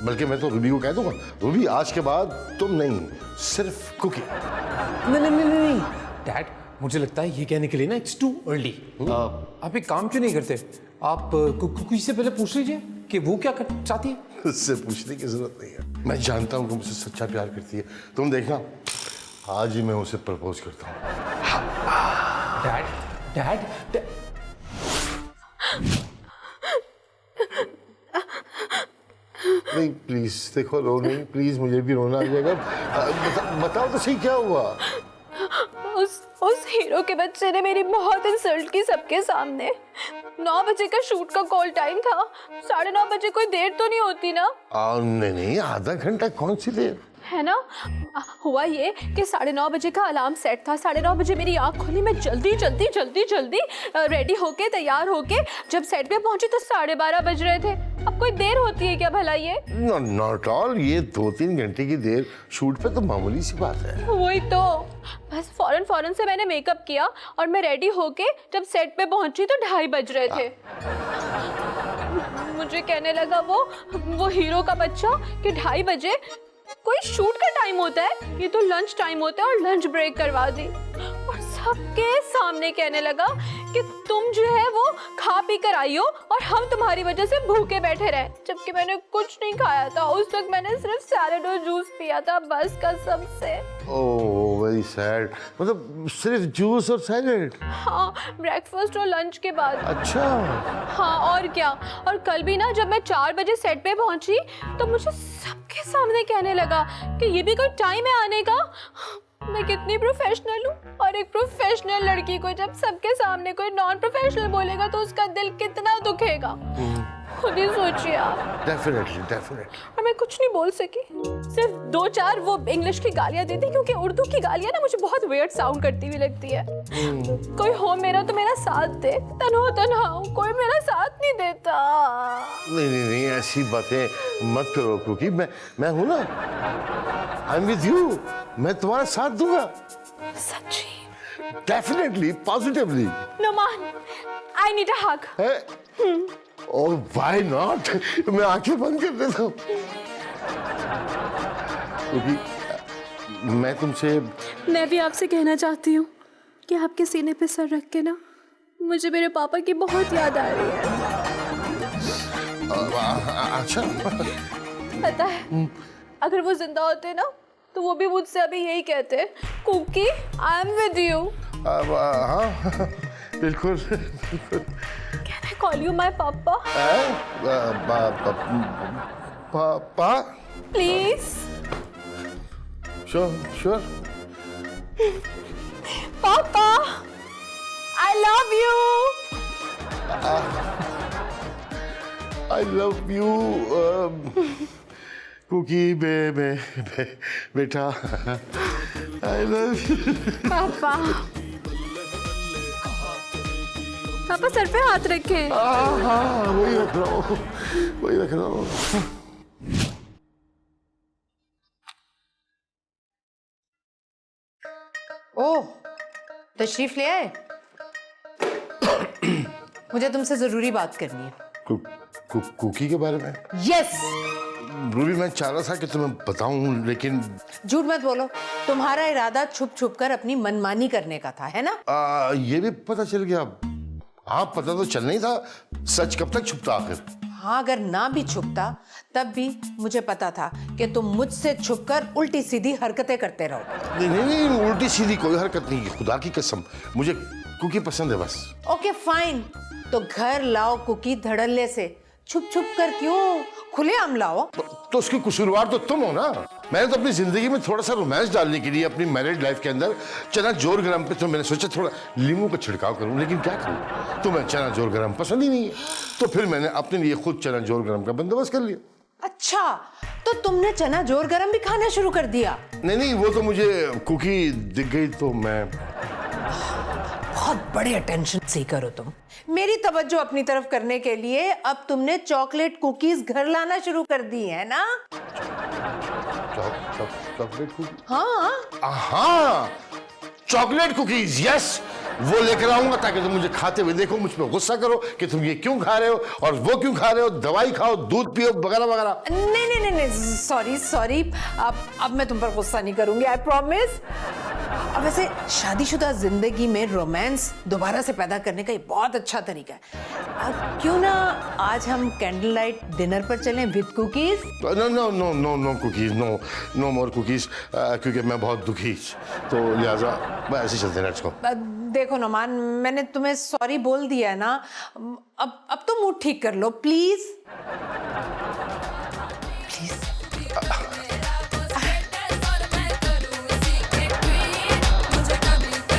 बल्कि मैं तो रूबी को कह दूंगा, रूबी आज के बाद तुम नहीं, सिर्फ कुकी। नहीं नहीं नहीं नहीं डैड, मुझे लगता है ये कहने के लिए ना इट्स टू अर्ली। आप एक काम क्यों नहीं करते, आप कुकी से पहले पूछ लीजिए कि वो क्या चाहती है। उससे पूछने की जरूरत नहीं है, मैं जानता हूँ कि मुझसे सच्चा प्यार करती है। तुम देखना, आज ही मैं उसे प्रपोज करता हूँ। डैड डैड नहीं प्लीज देखो, रो नहीं प्लीज, मुझे भी रोना आ जाएगा। बताओ तो सही क्या हुआ। उस हीरो के बच्चे ने मेरी बहुत इंसल्ट की सबके सामने। 9 बजे का शूट का कॉल टाइम था, 9:30 बजे कोई देर तो नहीं होती ना? नहीं नहीं, आधा घंटा कौन सी देर है ना। हुआ ये कि 9:30 बजे का अलार्म सेट था। 9:30 बजे मेरी आँख खुली, मैं जल्दी जल्दी जल्दी जल्दी रेडी होके तैयार होके जब सेट पे पहुंची तो 12:30 बज रहे थे। अब कोई देर होती है क्या भला ये? नॉट ऑल, ये 2-3 घंटे की देर शूट पे तो मामूली सी बात है। वही तो, बस फौरन से मैंने मेकअप किया और मैं रेडी होके जब सेट पे पहुंची तो 2:30 बज रहे थे। मुझे कहने लगा वो हीरो का बच्चा कि 2:30 बजे कोई शूट का टाइम होता है, ये तो लंच टाइम होता है और लंच ब्रेक करवा दी। और सबके सामने कहने लगा कि तुम जो है वो खा पी कर आई हो और हम तुम्हारी वजह से भूखे बैठे रहे, जबकि मैंने कुछ नहीं खाया था। उस वक्त मैंने सिर्फ सैलेड और जूस पिया था, बस कसम से। ओह वेरी सैड, मतलब सिर्फ जूस और सैलेड? हाँ, ब्रेकफास्ट और लंच के बाद। अच्छा। हाँ और क्या। और कल भी ना जब मैं 4 बजे सेट पे पहुंची तो मुझे सबके सामने कहने लगा कि ये भी कोई टाइम है आने का। मैं कितनी प्रोफेशनल हूँ, और एक प्रोफेशनल लड़की को जब सबके सामने कोई नॉन प्रोफेशनल बोलेगा तो उसका दिल कितना दुखेगा, खुद ही सोचिए आप। डेफिनेटली। और मैं कुछ नहीं बोल सकी, सिर्फ 2-4 वो इंग्लिश की गालियां दी थी, क्योंकि उर्दू की गालियां ना मुझे बहुत वियर्ड साउंड करती हुई लगती है। कोई हो मेरा तो मेरा साथ दे, तन्हा हूँ, कोई मेरा साथ नहीं देता। नहीं, ऐसी बातें मत करो क्योंकि मैं हूं ना, आई एम विद यू, मैं तुम्हारा साथ दूंगा। सच्ची? Definitely, positively. Numan, I need a hug. Oh why not, मैं आंखें बंद कर देता हूँ क्योंकि मैं तुमसे, मैं भी आपसे कहना चाहती हूँ कि आपके सीने पे सर रख के ना मुझे मेरे पापा की बहुत याद आ रही है। अच्छा। पता है, अगर वो जिंदा होते ना तो वो भी मुझसे अभी यही कहते, Cookie I am with you. हाँ बिल्कुल। Can I call you my papa? Papa? Please. Sure. Papa, I love you. I love you Cookie बेटा, आई लव यू। पापा सर पे हाथ रखें। हाँ, वही रख रहा हूँ। ओह, तशरीफ ले आए। मुझे तुमसे जरूरी बात करनी है। कुकी के बारे में? यस। रूबी, मैं चाह रहा था कि तुम्हें बताऊं, लेकिन झूठ मत बोलो, तुम्हारा इरादा छुप कर अपनी मनमानी करने का था, है ना? ये भी पता चल गया। हाँ, पता तो चलना ही था, सच कब तक छुपता आखिर? हाँ, अगर ना भी छुपता तब भी मुझे पता था कि तुम मुझसे छुपकर उल्टी सीधी हरकतें करते रहो। नहीं, उल्टी सीधी कोई हरकत नहीं है, खुदा की कसम, मुझे कुकी पसंद है बस। ओके फाइन, तो घर लाओ कुकी धड़ल्ले से, छुप कर क्यों, खुलेआम लाओ। तो उसकी कसूरवार तो तुम हो ना। मैंने तो अपनी जिंदगी में थोड़ा सा रोमांस डालने के लिए अपनी मैरिड लाइफ के अंदर चना जोर गरम पे तो मैंने सोचा थोड़ा लींबू का छिड़काव करूं, लेकिन क्या करूं, तुम्हें चना जोर गरम पसंद ही नहीं है, तो फिर मैंने अपने लिए खुद चना जोर गरम का बंदोबस्त कर लिया। अच्छा, तो तुमने चना जोर गरम भी खाना शुरू कर दिया? नहीं, वो तो मुझे कुकी दिख गई तो मैं। बहुत बड़े अटेंशन सीकर हो तुम। मेरी तवज्जो अपनी तरफ करने के लिए अब तुमने चॉकलेट कुकीज घर लाना शुरू कर दी है ना? Chocolate cookie? हाँ। हाँ, चॉकलेट कुकीज, यस। वो लेकर आऊंगा ताकि तुम मुझे खाते हुए देखो, मुझ पर गुस्सा करो कि तुम ये क्यों खा रहे हो और वो क्यों खा रहे हो, दवाई खाओ, दूध पियो, वगैरह वगैरह। नहीं नहीं नहीं नहीं, सॉरी सॉरी, अब मैं तुम पर गुस्सा नहीं करूंगी, आई प्रॉमिस। अब वैसे शादीशुदा जिंदगी में रोमांस दोबारा से पैदा करने का ये बहुत अच्छा तरीका है। अब क्यों ना आज हम कैंडल लाइट डिनर पर चलें with cookies? No no no no no cookies, no no more cookies, क्योंकि मैं बहुत दुखी, तो लिहाजा मैं ऐसे चलते हैं। Let's go. देखो नोमान, मैंने तुम्हें सॉरी बोल दिया है ना, अब तो मूड ठीक कर लो प्लीज।